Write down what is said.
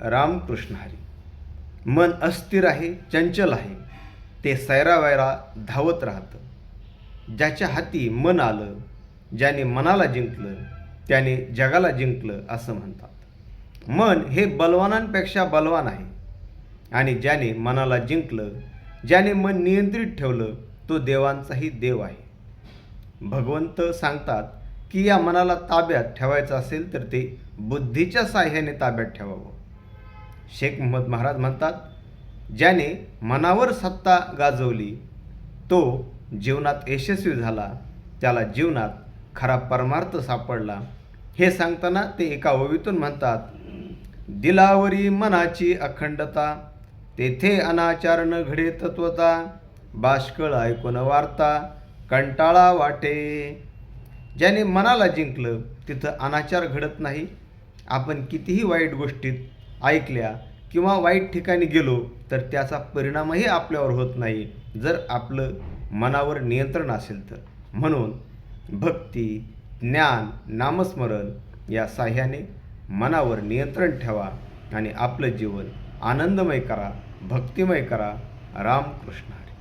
रामकृष्ण हरी. मन अस्थिर आहे, चंचल आहे, ते सैरावैरा धावत राहतं. ज्याच्या हाती मन आलं, ज्याने मनाला जिंकलं, त्याने जगाला जिंकलं असं म्हणतात. मन हे बलवानांपेक्षा बलवान आहे आणि ज्याने मनाला जिंकलं, ज्याने मन नियंत्रित ठेवलं, तो देवांचाही देव आहे. भगवंत सांगतात की या मनाला ताब्यात ठेवायचं असेल तर ते बुद्धीच्या साह्याने ताब्यात ठेवावं. शेख महम्मद महाराज म्हणतात, ज्याने मनावर सत्ता गाजवली तो जीवनात यशस्वी झाला, त्याला जीवनात खरा परमार्थ सापडला. हे सांगताना ते एका ओवीतून म्हणतात, दिलावरी मनाची अखंडता, तेथे अनाचार न घडे तत्वता, बाष्कळ ऐकून वार्ता कंटाळा वाटे. ज्याने मनाला जिंकलं तिथं अनाचार घडत नाही. आपण कितीही वाईट गोष्टीत ऐकल्या किंवा वाईट ठिकाणी गेलो तर त्याचा परिणामही आपल्यावर होत नाही, जर आपलं मनावर नियंत्रण असेल तर. म्हणून भक्ती, ज्ञान, नामस्मरण या साह्याने मनावर नियंत्रण ठेवा आणि आपलं जीवन आनंदमय करा, भक्तिमय करा. रामकृष्ण हरी.